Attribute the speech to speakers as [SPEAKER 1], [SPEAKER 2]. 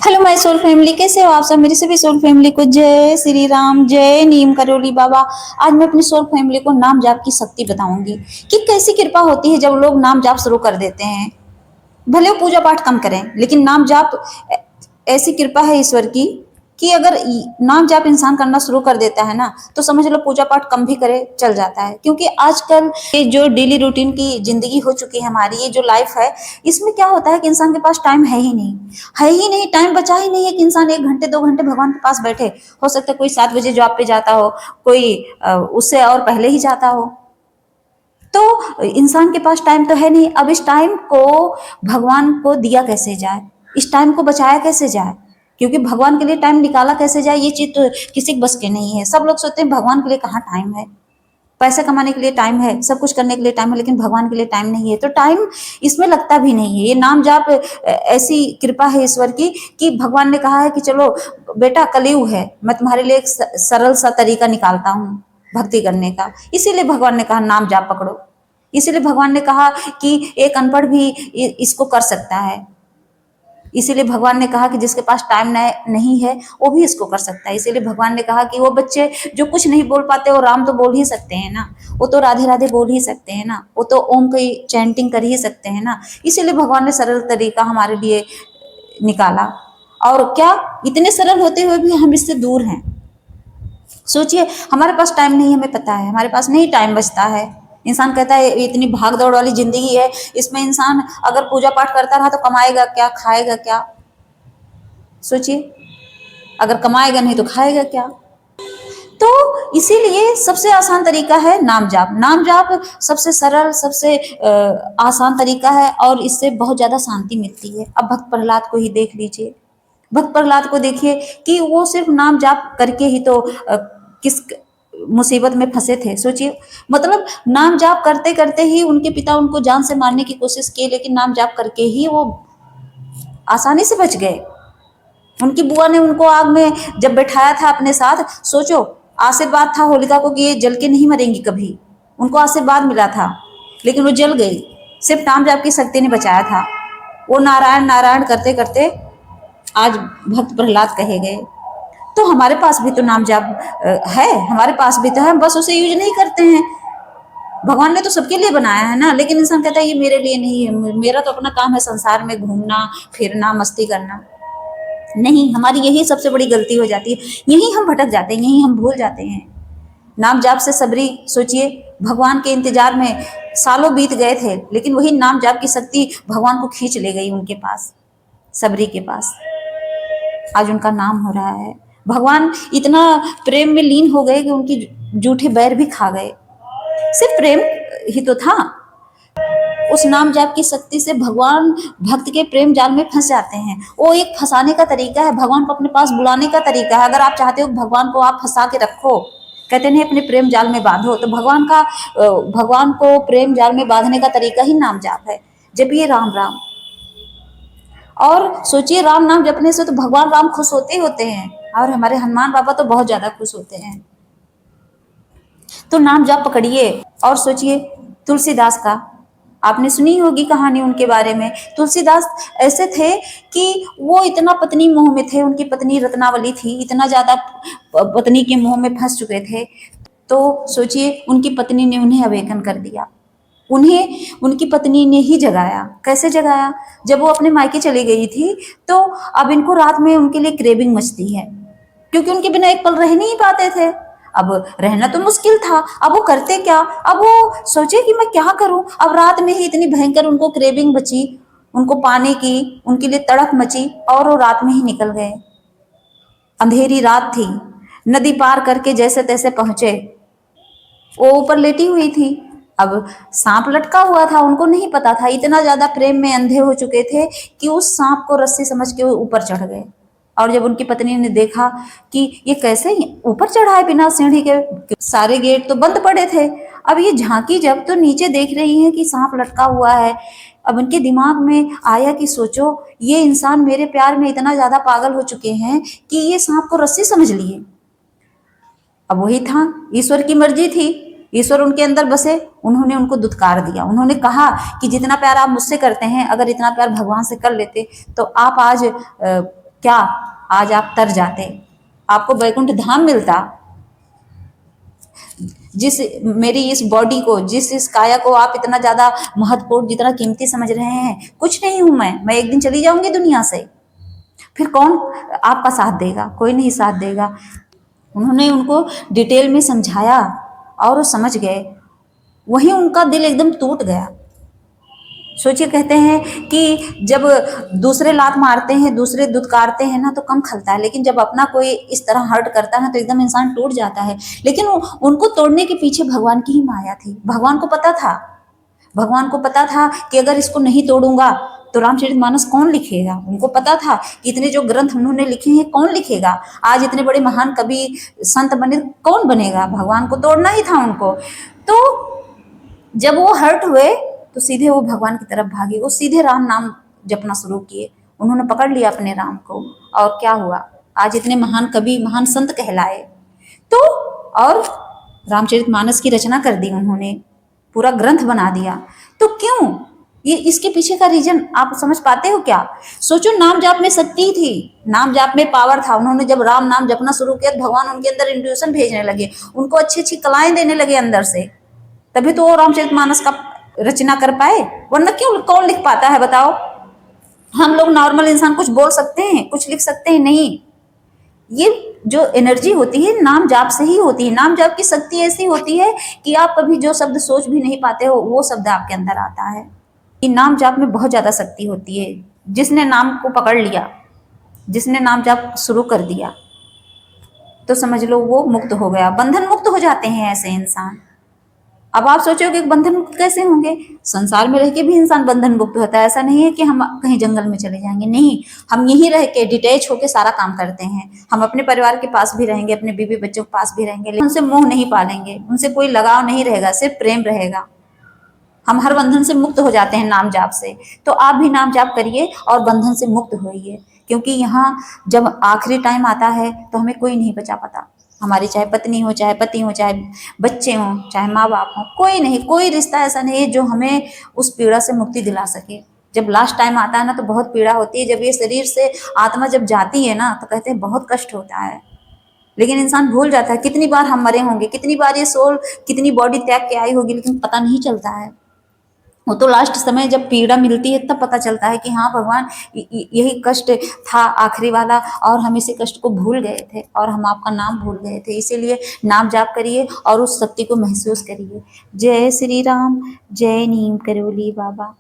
[SPEAKER 1] Hello my soul family, कैसे हो आप सब। मेरी सभी सोल फैमिली को जय श्री राम, जय नीम करोली बाबा। आज मैं अपनी सोल फैमिली को नाम जाप की शक्ति बताऊंगी कि कैसी कृपा होती है जब लोग नाम जाप शुरू कर देते हैं। भले वो पूजा पाठ कम करें, लेकिन नाम जाप ऐसी कृपा है ईश्वर की कि अगर नाम जाप इंसान करना शुरू कर देता है ना, तो समझ लो पूजा पाठ कम भी करे चल जाता है। क्योंकि आजकल ये जो डेली रूटीन की जिंदगी हो चुकी है हमारी, ये जो लाइफ है, इसमें क्या होता है कि इंसान के पास टाइम है ही नहीं, टाइम बचा ही नहीं है कि इंसान 1 घंटे 2 घंटे भगवान के पास बैठे। हो सकता है कोई 7 बजे जॉब पे जाता हो, कोई उससे और पहले ही जाता हो, तो इंसान के पास टाइम तो है नहीं। अब इस टाइम को भगवान को दिया कैसे जाए, इस टाइम को बचाया कैसे जाए, क्योंकि भगवान के लिए टाइम निकाला कैसे जाए, ये चीज तो किसी के बस के नहीं है। सब लोग सोचते हैं भगवान के लिए कहाँ टाइम है, पैसे कमाने के लिए टाइम है, सब कुछ करने के लिए टाइम है, लेकिन भगवान के लिए टाइम नहीं है। तो टाइम इसमें लगता भी नहीं है। ये नाम जाप ऐसी कृपा है ईश्वर की कि भगवान ने कहा है कि चलो बेटा, कलयुग है, मैं तुम्हारे लिए एक सरल सा तरीका निकालता हूँ भक्ति करने का। इसीलिए भगवान ने कहा नाम जाप पकड़ो। इसीलिए भगवान ने कहा कि एक अनपढ़ भी इसको कर सकता है। इसीलिए भगवान ने कहा कि जिसके पास टाइम नहीं है वो भी इसको कर सकता है। इसीलिए भगवान ने कहा कि वो बच्चे जो कुछ नहीं बोल पाते, वो राम तो बोल ही सकते हैं ना, वो तो राधे राधे बोल ही सकते हैं ना, वो तो ओम की चैंटिंग कर ही सकते हैं ना। इसीलिए भगवान ने सरल तरीका हमारे लिए निकाला। और क्या, इतने सरल होते हुए भी हम इससे दूर हैं। सोचिए, हमारे पास टाइम नहीं, हमें पता है हमारे पास नहीं टाइम बचता है। इंसान कहता है इतनी भाग दौड़ वाली जिंदगी है, इसमें इंसान अगर पूजा पाठ करता रहा तो कमाएगा क्या, खाएगा क्या। सोचिए, अगर कमाएगा नहीं तो खाएगा क्या। तो इसीलिए सबसे आसान तरीका है नाम जाप। नाम जाप सबसे सरल, सबसे आसान तरीका है, और इससे बहुत ज्यादा शांति मिलती है। अब भक्त प्रहलाद को ही देख लीजिए, भक्त प्रहलाद को देखिए कि वो सिर्फ नाम जाप करके ही तो किस मुसीबत में फंसे थे। सोचिए, मतलब नाम जाप करते करते ही उनके पिता उनको जान से मारने की कोशिश की, लेकिन नाम जाप करके ही वो आसानी से बच गए। उनकी बुआ ने उनको आग में जब बैठाया था अपने साथ, सोचो, आशीर्वाद था होलिका को कि ये जल के नहीं मरेंगी कभी, उनको आशीर्वाद मिला था, लेकिन वो जल गई। सिर्फ नाम जाप की शक्ति ने बचाया था। वो नारायण नारायण करते करते आज भक्त प्रहलाद कहे गए। तो हमारे पास भी तो नाम जाप है, हमारे पास भी तो है, बस उसे यूज नहीं करते हैं। भगवान ने तो सबके लिए बनाया है ना, लेकिन इंसान कहता है ये मेरे लिए नहीं है, मेरा तो अपना काम है संसार में घूमना फिरना मस्ती करना। नहीं, हमारी यही सबसे बड़ी गलती हो जाती है, यही हम भटक जाते हैं, यही हम भूल जाते हैं। नाम जाप से सबरी, सोचिए, भगवान के इंतजार में सालों बीत गए थे, लेकिन वही नाम जाप की शक्ति भगवान को खींच ले गई उनके पास, सबरी के पास। आज उनका नाम हो रहा है। भगवान इतना प्रेम में लीन हो गए कि उनकी जूठे बैर भी खा गए। सिर्फ प्रेम ही तो था। उस नाम जाप की शक्ति से भगवान भक्त के प्रेम जाल में फंस जाते हैं। वो एक फंसाने का तरीका है, भगवान को अपने पास बुलाने का तरीका है। अगर आप चाहते हो भगवान को आप फंसा के रखो, कहते नहीं अपने प्रेम जाल में बांधो, तो भगवान को प्रेम जाल में बांधने का तरीका ही नाम जाप है। जब ये राम राम, और सोचिए, राम नाम जपने से तो भगवान राम खुश होते ही होते हैं, और हमारे हनुमान बाबा तो बहुत ज्यादा खुश होते हैं। तो नाम जाप पकड़िए। और सोचिए, तुलसीदास का आपने सुनी होगी कहानी उनके बारे में। तुलसीदास ऐसे थे कि वो इतना पत्नी मोह में थे, उनकी पत्नी रत्नावली थी, इतना ज्यादा पत्नी के मोह में फंस चुके थे। तो सोचिए, उनकी पत्नी ने उन्हें अवेकन कर दिया, उन्हें उनकी पत्नी ने ही जगाया। कैसे जगाया? जब वो अपने मायके चली गई थी, तो अब इनको रात में उनके लिए क्रेविंग मचती है, क्योंकि उनके बिना एक पल रह नहीं पाते थे। अब रहना तो मुश्किल था, अब वो करते क्या? अब वो सोचे कि मैं क्या करूं। अब रात में ही इतनी भयंकर उनको क्रेविंग बची, उनको पाने की, उनके लिए तड़प मची, और वो रात में ही निकल गए। अंधेरी रात थी, नदी पार करके जैसे तैसे पहुंचे। वो ऊपर लेटी हुई थी, अब सांप लटका हुआ था, उनको नहीं पता था, इतना ज्यादा प्रेम में अंधे हो चुके थे कि उस सांप को रस्सी समझ के वो ऊपर चढ़ गए। और जब उनकी पत्नी ने देखा कि ये कैसे ऊपर चढ़ा है बिना सीढ़ी के, सारे गेट तो बंद पड़े थे, अब ये झांकी जब, तो नीचे देख रही है कि सांप लटका हुआ है। अब उनके दिमाग में आया कि सोचो, ये इंसान मेरे प्यार में इतना ज्यादा पागल हो चुके हैं कि ये सांप को रस्सी समझ लिए। अब वही था, ईश्वर की मर्जी थी, ईश्वर उनके अंदर बसे, उन्होंने उनको दुत्कार दिया। उन्होंने कहा कि जितना प्यार आप मुझसे करते हैं, अगर इतना प्यार भगवान से कर लेते तो आप आज क्या आज आप तर जाते, आपको वैकुंठ धाम मिलता। जिस मेरी इस बॉडी को, जिस इस काया को आप इतना ज्यादा महत्वपूर्ण, जितना कीमती समझ रहे हैं, कुछ नहीं हूं मैं एक दिन चली जाऊंगी दुनिया से। फिर कौन आपका साथ देगा? कोई नहीं साथ देगा। उन्होंने उनको डिटेल में समझाया और वो समझ गए। वहीं उनका दिल एकदम टूट गया। सोचिए, कहते हैं कि जब दूसरे लात मारते हैं, दूसरे दुत्कारते हैं ना तो कम खलता है, लेकिन जब अपना कोई इस तरह हर्ट करता है ना तो एकदम इंसान टूट जाता है। लेकिन उनको तोड़ने के पीछे भगवान की ही माया थी। भगवान को पता था, भगवान को पता था कि अगर इसको नहीं तोड़ूंगा तो रामचरितमानस कौन लिखेगा। उनको पता था कि इतने जो ग्रंथ उन्होंने लिखे हैं कौन लिखेगा, आज इतने बड़े महान कवि संत बने कौन बनेगा। भगवान को तोड़ना ही था उनको। तो जब वो हर्ट हुए तो सीधे वो भगवान की तरफ भागे, वो सीधे राम नाम जपना शुरू किए। उन्होंने पकड़ लिया अपने राम को, और क्या हुआ, आज इतने महान कवि महान संत कहलाए। तो और रामचरितमानस की रचना कर दी उन्होंने, पूरा ग्रंथ बना दिया। तो क्यों, ये इसके पीछे का रीजन आप समझ पाते हो क्या? सोचो, नाम जाप में शक्ति थी, नाम जाप में पावर था। उन्होंने जब राम नाम जपना शुरू किया तो भगवान उनके अंदर इंट्यूशन भेजने लगे, उनको अच्छी अच्छी कलाएं देने लगे अंदर से। तभी तो वो रामचरितमानस का रचना कर पाए, वरना क्यों कौन लिख पाता है बताओ? हम लोग नॉर्मल इंसान कुछ बोल सकते हैं, कुछ लिख सकते हैं? नहीं। ये जो एनर्जी होती है नाम जाप से ही होती है। नाम जाप की शक्ति ऐसी होती है कि आप कभी जो शब्द सोच भी नहीं पाते हो वो शब्द आपके अंदर आता है। कि नाम जाप में बहुत ज्यादा शक्ति होती है। जिसने नाम को पकड़ लिया, जिसने नाम जाप शुरू कर दिया, तो समझ लो वो मुक्त हो गया, बंधन मुक्त हो जाते हैं ऐसे इंसान। अब आप सोचोगे कि बंधन मुक्त कैसे होंगे? संसार में रह के भी इंसान बंधन मुक्त होता है। ऐसा नहीं है कि हम कहीं जंगल में चले जाएंगे, नहीं। हम यहीं रह के डिटैच होके सारा काम करते हैं। हम अपने परिवार के पास भी रहेंगे, अपने बीवी बच्चों के पास भी रहेंगे, लेकिन उनसे मोह नहीं पालेंगे, उनसे कोई लगाव नहीं रहेगा, सिर्फ प्रेम रहेगा। हम हर बंधन से मुक्त हो जाते हैं नाम जाप से। तो आप भी नाम जाप करिए और बंधन से मुक्त होइए, क्योंकि यहाँ जब आखिरी टाइम आता है तो हमें कोई नहीं बचा पाता। हमारी चाहे पत्नी हो, चाहे पति हो, चाहे बच्चे हों, चाहे माँ बाप हों, कोई नहीं, कोई रिश्ता ऐसा नहीं है जो हमें उस पीड़ा से मुक्ति दिला सके। जब लास्ट टाइम आता है ना तो बहुत पीड़ा होती है। जब ये शरीर से आत्मा जब जाती है ना तो कहते हैं बहुत कष्ट होता है। लेकिन इंसान भूल जाता है कितनी बार हम मरे होंगे, कितनी बार ये सोल कितनी बॉडी त्याग के आई होगी, लेकिन पता नहीं चलता है। वो तो लास्ट समय जब पीड़ा मिलती है तब पता चलता है कि हाँ भगवान, यही कष्ट था आखिरी वाला, और हम इसी कष्ट को भूल गए थे और हम आपका नाम भूल गए थे। इसीलिए नाम जाप करिए और उस शक्ति को महसूस करिए। जय श्री राम, जय नीम करोली बाबा।